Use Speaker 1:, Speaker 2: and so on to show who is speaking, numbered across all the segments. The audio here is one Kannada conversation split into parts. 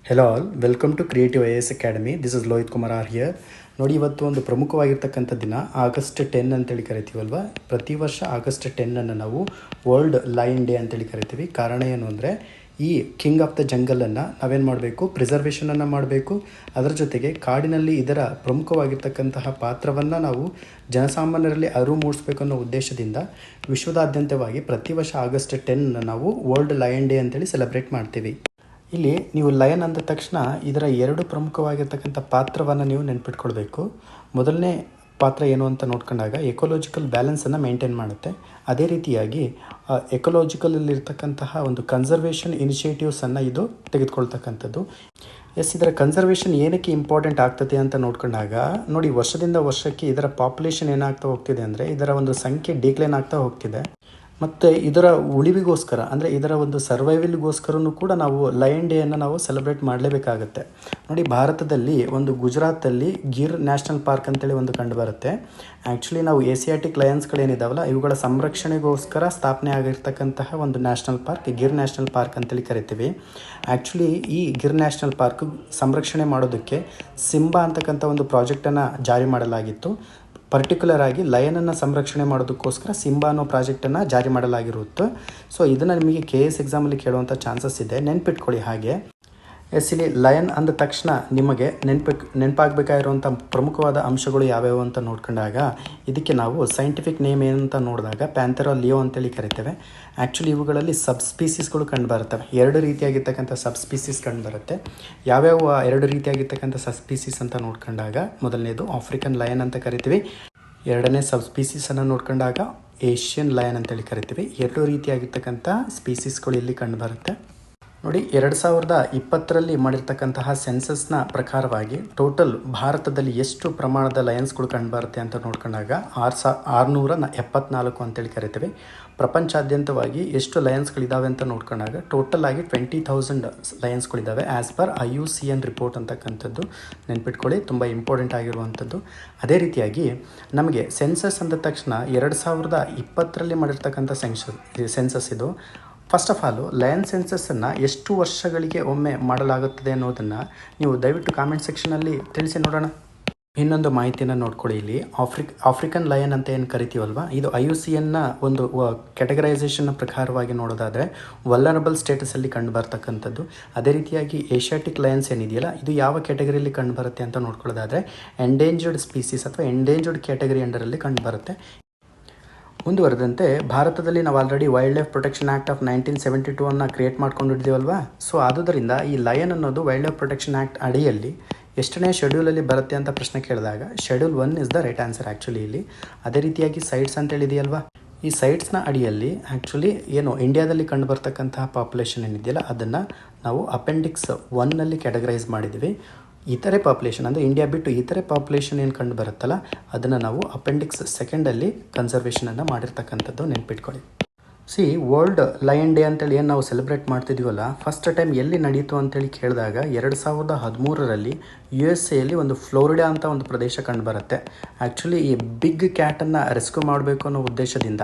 Speaker 1: Hello all, welcome to creative IAS academy. This is Lohith Kumar R here. ನೋಡಿ, ಇವತ್ತು ಒಂದು ಪ್ರಮುಖವಾಗಿರ್ತಕ್ಕಂಥ ದಿನ ಆಗಸ್ಟ್ 10 ಅಂತೇಳಿ ಕರಿತೀವಲ್ವ. ಪ್ರತಿ ವರ್ಷ ಆಗಸ್ಟ್ 10 ನಾವು ವರ್ಲ್ಡ್ ಲಯನ್ ಡೇ ಅಂತೇಳಿ ಕರಿತೀವಿ. ಕಾರಣ ಏನು ಅಂದರೆ, ಈ ಕಿಂಗ್ ಆಫ್ ದ ಜಂಗಲನ್ನು ನಾವೇನು ಮಾಡಬೇಕು, ಪ್ರಿಸರ್ವೇಷನನ್ನು ಮಾಡಬೇಕು. ಅದರ ಜೊತೆಗೆ ಕಾಡಿನಲ್ಲಿ ಇದರ ಪ್ರಮುಖವಾಗಿರ್ತಕ್ಕಂತಹ ಪಾತ್ರವನ್ನು ನಾವು ಜನಸಾಮಾನ್ಯರಲ್ಲಿ ಅರಿವು ಮೂಡಿಸ್ಬೇಕು ಅನ್ನೋ ಉದ್ದೇಶದಿಂದ ವಿಶ್ವದಾದ್ಯಂತವಾಗಿ ಪ್ರತಿ ವರ್ಷ ಆಗಸ್ಟ್ 10 ನಾವು ವರ್ಲ್ಡ್ ಲಯನ್ ಡೇ ಅಂತೇಳಿ ಸೆಲೆಬ್ರೇಟ್ ಮಾಡ್ತೀವಿ. ಇಲ್ಲಿ ನೀವು ಲಯನ್ ಅಂದ ತಕ್ಷಣ ಇದರ ಎರಡು ಪ್ರಮುಖವಾಗಿರ್ತಕ್ಕಂಥ ಪಾತ್ರವನ್ನು ನೀವು ನೆನ್ಪಿಟ್ಕೊಳ್ಬೇಕು. ಮೊದಲನೇ ಪಾತ್ರ ಏನು ಅಂತ ನೋಡ್ಕೊಂಡಾಗ ಎಕೋಲಾಜಿಕಲ್ ಬ್ಯಾಲೆನ್ಸನ್ನು ಮೇಂಟೈನ್ ಮಾಡುತ್ತೆ. ಅದೇ ರೀತಿಯಾಗಿ ಎಕೋಲಾಜಿಕಲಲ್ಲಿರ್ತಕ್ಕಂತಹ ಒಂದು ಕನ್ಸರ್ವೇಷನ್ ಇನಿಷಿಯೇಟಿವ್ಸನ್ನು ಇದು ತೆಗೆದುಕೊಳ್ತಕ್ಕಂಥದ್ದು. ಇದರ ಕನ್ಸರ್ವೇಷನ್ ಏನಕ್ಕೆ ಇಂಪಾರ್ಟೆಂಟ್ ಆಗ್ತದೆ ಅಂತ ನೋಡ್ಕೊಂಡಾಗ ನೋಡಿ, ವರ್ಷದಿಂದ ವರ್ಷಕ್ಕೆ ಇದರ ಪಾಪ್ಯುಲೇಷನ್ ಏನಾಗ್ತಾ ಹೋಗ್ತಿದೆ ಅಂದರೆ, ಇದರ ಒಂದು ಸಂಖ್ಯೆ ಡಿಕ್ಲೈನ್ ಆಗ್ತಾ ಹೋಗ್ತಿದೆ. ಮತ್ತು ಇದರ ಉಳಿವಿಗೋಸ್ಕರ ಅಂದರೆ ಇದರ ಒಂದು ಸರ್ವೈವಲ್ಗೋಸ್ಕರನೂ ಕೂಡ ನಾವು ಲಯನ್ ಡೇಯನ್ನು ನಾವು ಸೆಲೆಬ್ರೇಟ್ ಮಾಡಲೇಬೇಕಾಗತ್ತೆ. ನೋಡಿ, ಭಾರತದಲ್ಲಿ ಒಂದು ಗುಜರಾತಲ್ಲಿ ಗಿರ್ ನ್ಯಾಷನಲ್ ಪಾರ್ಕ್ ಅಂತೇಳಿ ಒಂದು ಕಂಡು ಬರುತ್ತೆ. ಆ್ಯಕ್ಚುಲಿ ನಾವು ಏಸಿಯಾಟಿಕ್ ಲಯನ್ಸ್ಗಳೇನಿದಾವಲ್ಲ, ಇವುಗಳ ಸಂರಕ್ಷಣೆಗೋಸ್ಕರ ಸ್ಥಾಪನೆ ಆಗಿರ್ತಕ್ಕಂತಹ ಒಂದು national park Gir national park ಅಂತೇಳಿ ಕರಿತೀವಿ. ಆ್ಯಕ್ಚುಲಿ ಈ ಗಿರ್ ನ್ಯಾಷನಲ್ ಪಾರ್ಕ್ ಸಂರಕ್ಷಣೆ ಮಾಡೋದಕ್ಕೆ ಸಿಂಬಾ ಅಂತಕ್ಕಂಥ ಒಂದು ಪ್ರಾಜೆಕ್ಟನ್ನು ಜಾರಿ ಮಾಡಲಾಗಿತ್ತು. ಪರ್ಟಿಕ್ಯುಲರ್ ಆಗಿ ಲಯನನ್ನು ಸಂರಕ್ಷಣೆ ಮಾಡೋದಕ್ಕೋಸ್ಕರ ಸಿಂಬಾ ಅನ್ನೋ ಪ್ರಾಜೆಕ್ಟನ್ನು ಜಾರಿ ಮಾಡಲಾಗಿರುತ್ತೆ. ಸೊ ಇದನ್ನು ನಿಮಗೆ KS ಎಕ್ಸಾಮಲ್ಲಿ ಕೇಳುವಂಥ ಚಾನ್ಸಸ್ ಇದೆ, ನೆನ್ಪಿಟ್ಕೊಳ್ಳಿ. ಹಾಗೆ ಇಲ್ಲಿ ಲಯನ್ ಅಂದ ತಕ್ಷಣ ನಿಮಗೆ ನೆನಪಾಗಬೇಕಾಗಿರುವಂಥ ಪ್ರಮುಖವಾದ ಅಂಶಗಳು ಯಾವ್ಯಾವು ಅಂತ ನೋಡ್ಕೊಂಡಾಗ, ಇದಕ್ಕೆ ನಾವು ಸೈಂಟಿಫಿಕ್ ನೇಮ್ ಏನಂತ ನೋಡಿದಾಗ ಪ್ಯಾಂಥೆರಾ ಲಿಯೋ ಅಂತೇಳಿ ಕರಿತೇವೆ. ಆ್ಯಕ್ಚುಲಿ ಇವುಗಳಲ್ಲಿ ಸಬ್ ಸ್ಪೀಸೀಸ್ಗಳು ಕಂಡು ಬರ್ತವೆ. ಎರಡು ರೀತಿಯಾಗಿರ್ತಕ್ಕಂಥ ಸಬ್ ಸ್ಪೀಸೀಸ್ ಕಂಡು ಬರುತ್ತೆ. ಯಾವ್ಯಾವ ಎರಡು ರೀತಿಯಾಗಿರ್ತಕ್ಕಂಥ ಸಬ್ ಸ್ಪೀಸೀಸ್ ಅಂತ ನೋಡ್ಕೊಂಡಾಗ, ಮೊದಲನೇದು ಆಫ್ರಿಕನ್ ಲಯನ್ ಅಂತ ಕರಿತೀವಿ. ಎರಡನೇ ಸಬ್ ಸ್ಪೀಸೀಸನ್ನು ನೋಡ್ಕೊಂಡಾಗ ಏಷ್ಯನ್ ಲಯನ್ ಅಂತೇಳಿ ಕರಿತೀವಿ. ಎರಡು ರೀತಿಯಾಗಿರ್ತಕ್ಕಂಥ ಸ್ಪೀಸೀಸ್ಗಳು ಇಲ್ಲಿ ಕಂಡು ಬರುತ್ತೆ. ನೋಡಿ, 2020ರಲ್ಲಿ ಮಾಡಿರ್ತಕ್ಕಂತಹ ಸೆನ್ಸಸ್ನ ಪ್ರಕಾರವಾಗಿ ಟೋಟಲ್ ಭಾರತದಲ್ಲಿ ಎಷ್ಟು ಪ್ರಮಾಣದ ಲಯನ್ಸ್ಗಳು ಕಂಡುಬರುತ್ತೆ ಅಂತ ನೋಡ್ಕೊಂಡಾಗ 674 ಅಂತೇಳಿ ಕರಿತೀವಿ. ಪ್ರಪಂಚಾದ್ಯಂತವಾಗಿ ಎಷ್ಟು ಲಯನ್ಸ್ಗಳಿದ್ದಾವೆ ಅಂತ ನೋಡ್ಕೊಂಡಾಗ ಟೋಟಲ್ ಆಗಿ 20,000 ಲಯನ್ಸ್ಗಳಿದ್ದಾವೆ ಆ್ಯಸ್ ಪರ್ IUCN ರಿಪೋರ್ಟ್ ಅಂತಕ್ಕಂಥದ್ದು ನೆನ್ಪಿಟ್ಕೊಳ್ಳಿ, ತುಂಬ ಇಂಪಾರ್ಟೆಂಟ್ ಆಗಿರುವಂಥದ್ದು. ಅದೇ ರೀತಿಯಾಗಿ ನಮಗೆ ಸೆನ್ಸಸ್ ಅಂದ ತಕ್ಷಣ 2020ರಲ್ಲಿ ಮಾಡಿರ್ತಕ್ಕಂಥ ಸೆನ್ಸಸ್ ಇದು. ಫಸ್ಟ್ ಆಫ್ ಆಲು ಲಯನ್ ಸೆನ್ಸಸ್ಸನ್ನು ಎಷ್ಟು ವರ್ಷಗಳಿಗೆ ಒಮ್ಮೆ ಮಾಡಲಾಗುತ್ತದೆ ಅನ್ನೋದನ್ನು ನೀವು ದಯವಿಟ್ಟು ಕಾಮೆಂಟ್ ಸೆಕ್ಷನಲ್ಲಿ ತಿಳಿಸಿ ನೋಡೋಣ. ಇನ್ನೊಂದು ಮಾಹಿತಿಯನ್ನು ನೋಡ್ಕೊಳ್ಳಿ. ಇಲ್ಲಿ ಆಫ್ರಿಕನ್ ಲಯನ್ ಅಂತ ಏನು ಕರಿತೀವಲ್ವ, ಇದು IUCNನ ಒಂದು ಕ್ಯಾಟಗರೈಸೇಷನ್ನ ಪ್ರಕಾರವಾಗಿ ನೋಡೋದಾದರೆ ವಲ್ನರಬಲ್ ಸ್ಟೇಟಸಲ್ಲಿ ಕಂಡು ಬರ್ತಕ್ಕಂಥದ್ದು. ಅದೇ ರೀತಿಯಾಗಿ ಏಷ್ಯಾಟಿಕ್ ಲಯನ್ಸ್ ಏನಿದೆಯಲ್ಲ, ಇದು ಯಾವ ಕ್ಯಾಟಗರಿಯಲ್ಲಿ ಕಂಡು ಬರುತ್ತೆ ಅಂತ ನೋಡ್ಕೊಳ್ಳೋದಾದರೆ ಎಂಡೇಂಜರ್ಡ್ ಸ್ಪೀಸೀಸ್ ಅಥವಾ ಎಂಡೇಂಜರ್ಡ್ ಕ್ಯಾಟಗರಿ ಅಂಡರಲ್ಲಿ ಕಂಡು ಬರುತ್ತೆ. ಮುಂದುವರೆದಂತೆ ಭಾರತದಲ್ಲಿ ನಾವು already wildlife protection act of 1972 create ಮಾಡ್ಕೊಂಡಿದ್ದೀವಲ್ವಾ. ಸೊ ಆದುದರಿಂದ ಈ ಲಯನ್ ಅನ್ನೋದು ವೈಲ್ಡ್ ಲೈಫ್ ಪ್ರೊಟೆಕ್ಷನ್ ಆ್ಯಕ್ಟ್ ಅಡಿಯಲ್ಲಿ ಎಷ್ಟನೇ ಶೆಡ್ಯೂಲಲ್ಲಿ ಬರುತ್ತೆ ಅಂತ ಪ್ರಶ್ನೆ ಕೇಳಿದಾಗ schedule 1 is the right answer actually ಇಲ್ಲಿ. ಅದೇ ರೀತಿಯಾಗಿ ಸೈಟ್ಸ್ ಅಂತೇಳಿದೆಯಲ್ವಾ, ಈ ಸೈಟ್ಸ್ನ ಅಡಿಯಲ್ಲಿ ಆ್ಯಕ್ಚುಲಿ ಏನು ಇಂಡಿಯಾದಲ್ಲಿ ಕಂಡು ಬರ್ತಕ್ಕಂತಹ ಪಾಪ್ಯುಲೇಷನ್ ಏನಿದೆಯಲ್ಲ, ಅದನ್ನು ನಾವು ಅಪೆಂಡಿಕ್ಸ್ 1ನಲ್ಲಿ ಕ್ಯಾಟಗರೈಸ್ ಮಾಡಿದ್ವಿ. ಇತರೆ ಪಾಪ್ಯುಲೇಷನ್ ಅಂದರೆ ಇಂಡಿಯಾ ಬಿಟ್ಟು ಇತರೆ ಪಾಪ್ಯುಲೇಷನ್ ಏನು ಕಂಡು ಬರುತ್ತಲ್ಲ, ಅದನ್ನು ನಾವು ಅಪೆಂಡಿಕ್ಸ್ 2ಲ್ಲಿ ಕನ್ಸರ್ವೇಷನನ್ನು ಮಾಡಿರ್ತಕ್ಕಂಥದ್ದು ನೆನ್ಪಿಟ್ಕೊಳ್ಳಿ. ವರ್ಲ್ಡ್ ಲಯನ್ ಡೇ ಅಂತೇಳಿ ಏನು ನಾವು ಸೆಲೆಬ್ರೇಟ್ ಮಾಡ್ತಿದ್ದೀವಲ್ಲ, ಫಸ್ಟ್ ಟೈಮ್ ಎಲ್ಲಿ ನಡೀತು ಅಂತೇಳಿ ಕೇಳಿದಾಗ 2013ರಲ್ಲಿ USA ಒಂದು ಫ್ಲೋರಿಡಾ ಅಂತ ಒಂದು ಪ್ರದೇಶ ಕಂಡು ಬರುತ್ತೆ. ಆ್ಯಕ್ಚುಲಿ ಈ ಬಿಗ್ ಕ್ಯಾಟನ್ನು ರೆಸ್ಕ್ಯೂ ಮಾಡಬೇಕು ಅನ್ನೋ ಉದ್ದೇಶದಿಂದ,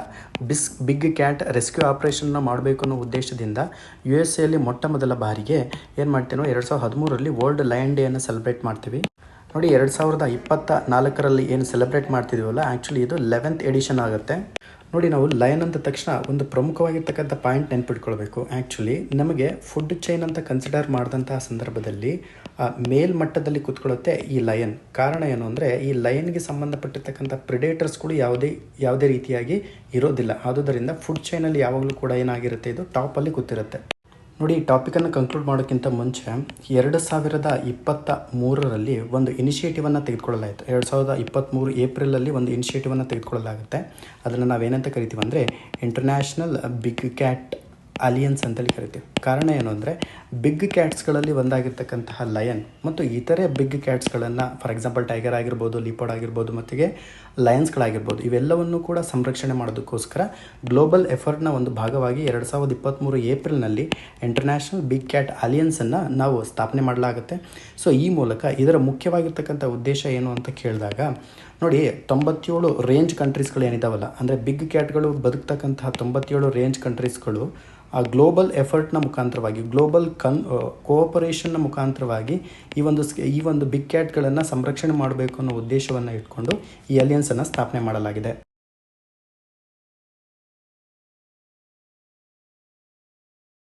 Speaker 1: ಬಿಗ್ ಕ್ಯಾಟ್ ರೆಸ್ಕ್ಯೂ ಆಪ್ರೇಷನ್ನ ಮಾಡಬೇಕು ಅನ್ನೋ ಉದ್ದೇಶದಿಂದ USA ಮೊಟ್ಟ ಮೊದಲ ಬಾರಿಗೆ ಏನು ಮಾಡ್ತೀನೋ 2013ರಲ್ಲಿ ವರ್ಲ್ಡ್ ಲಯನ್ ಡೇಯನ್ನು ಸೆಲೆಬ್ರೇಟ್ ಮಾಡ್ತೀವಿ. ನೋಡಿ, 2024ರಲ್ಲಿ ಏನು ಸೆಲೆಬ್ರೇಟ್ ಮಾಡ್ತಿದ್ದೀವಲ್ಲ, ಆ್ಯಕ್ಚುಲಿ ಇದು 11th ಎಡಿಷನ್ ಆಗುತ್ತೆ. ನೋಡಿ, ನಾವು ಲಯನ್ ಅಂದ ತಕ್ಷಣ ಒಂದು ಪ್ರಮುಖವಾಗಿರ್ತಕ್ಕಂಥ ಪಾಯಿಂಟ್ ನೆನ್ಪಿಟ್ಕೊಳ್ಬೇಕು. ಆ್ಯಕ್ಚುಲಿ ನಮಗೆ ಫುಡ್ ಚೈನ್ ಅಂತ ಕನ್ಸಿಡರ್ ಮಾಡಿದಂತಹ ಸಂದರ್ಭದಲ್ಲಿ ಮೇಲ್ಮಟ್ಟದಲ್ಲಿ ಕೂತ್ಕೊಳ್ಳುತ್ತೆ ಈ ಲಯನ್. ಕಾರಣ ಏನು ಅಂದರೆ, ಈ ಲಯನ್ಗೆ ಸಂಬಂಧಪಟ್ಟಿರ್ತಕ್ಕಂಥ ಪ್ರಿಡೇಟರ್ಸ್ಗಳು ಯಾವುದೇ ರೀತಿಯಾಗಿ ಇರೋದಿಲ್ಲ. ಆದುದರಿಂದ ಫುಡ್ ಚೈನಲ್ಲಿ ಯಾವಾಗಲೂ ಕೂಡ ಏನಾಗಿರುತ್ತೆ, ಇದು ಟಾಪಲ್ಲಿ ಕೂತಿರುತ್ತೆ. ನೋಡಿ, ಈ ಟಾಪಿಕನ್ನು ಕಂಕ್ಲೂಡ್ ಮಾಡೋಕ್ಕಿಂತ ಮುಂಚೆ 2023ರಲ್ಲಿ ಒಂದು ಇನಿಷಿಯೇಟಿವನ್ನು ತೆಗೆದುಕೊಳ್ಳಲಾಯಿತು. 2023 ಏಪ್ರಿಲಲ್ಲಿ ಒಂದು ಇನಿಷಿಯೇಟಿವನ್ನು ತೆಗೆದುಕೊಳ್ಳಲಾಗುತ್ತೆ. ಅದನ್ನು ನಾವೇನಂತ ಕರಿತೀವಿ ಅಂದರೆ ಇಂಟರ್ನ್ಯಾಷನಲ್ ಬಿಗ್ ಕ್ಯಾಟ್ ಅಲಿಯನ್ಸ್ ಅಂತೇಳಿ ಕರಿತೀವಿ. ಕಾರಣ ಏನು ಅಂದರೆ, ಬಿಗ್ ಕ್ಯಾಟ್ಸ್ಗಳಲ್ಲಿ ಒಂದಾಗಿರ್ತಕ್ಕಂತಹ ಲಯನ್ ಮತ್ತು ಇತರೆ ಬಿಗ್ ಕ್ಯಾಟ್ಸ್ಗಳನ್ನು, ಫಾರ್ ಎಕ್ಸಾಂಪಲ್ ಟೈಗರ್ ಆಗಿರ್ಬೋದು, ಲಿಪೋರ್ಡ್ ಆಗಿರ್ಬೋದು, ಮತ್ತಿಗೆ ಲಯನ್ಸ್ಗಳಾಗಿರ್ಬೋದು, ಇವೆಲ್ಲವನ್ನು ಕೂಡ ಸಂರಕ್ಷಣೆ ಮಾಡೋದಕ್ಕೋಸ್ಕರ ಗ್ಲೋಬಲ್ ಎಫರ್ಟ್ನ ಒಂದು ಭಾಗವಾಗಿ 2023 ಏಪ್ರಿಲ್ನಲ್ಲಿ ಇಂಟರ್ನ್ಯಾಷನಲ್ ಬಿಗ್ ಕ್ಯಾಟ್ ಅಲಿಯನ್ಸನ್ನು ನಾವು ಸ್ಥಾಪನೆ ಮಾಡಲಾಗುತ್ತೆ. ಸೊ ಈ ಮೂಲಕ ಇದರ ಮುಖ್ಯವಾಗಿರ್ತಕ್ಕಂಥ ಉದ್ದೇಶ ಏನು ಅಂತ ಕೇಳಿದಾಗ, ನೋಡಿ 97 ರೇಂಜ್ ಕಂಟ್ರೀಸ್ಗಳು ಏನಿದಾವಲ್ಲ, ಅಂದರೆ ಬಿಗ್ ಕ್ಯಾಟ್ಗಳು ಬದುಕ್ತಕ್ಕಂತಹ 97 ರೇಂಜ್ ಕಂಟ್ರೀಸ್ಗಳು ಆ ಗ್ಲೋಬಲ್ ಎಫರ್ಟ್ನ ಮುಖಾಂತರವಾಗಿ, ಗ್ಲೋಬಲ್ ಕೋಆಪರೇಷನ್ನ ಮುಖಾಂತರವಾಗಿ ಈ ಒಂದು ಬಿಗ್ ಕ್ಯಾಟ್ಗಳನ್ನು ಸಂರಕ್ಷಣೆ ಮಾಡಬೇಕು ಅನ್ನೋ ಉದ್ದೇಶವನ್ನು ಇಟ್ಕೊಂಡು ಈ ಅಲಿಯನ್ಸನ್ನು ಸ್ಥಾಪನೆ ಮಾಡಲಾಗಿದೆ.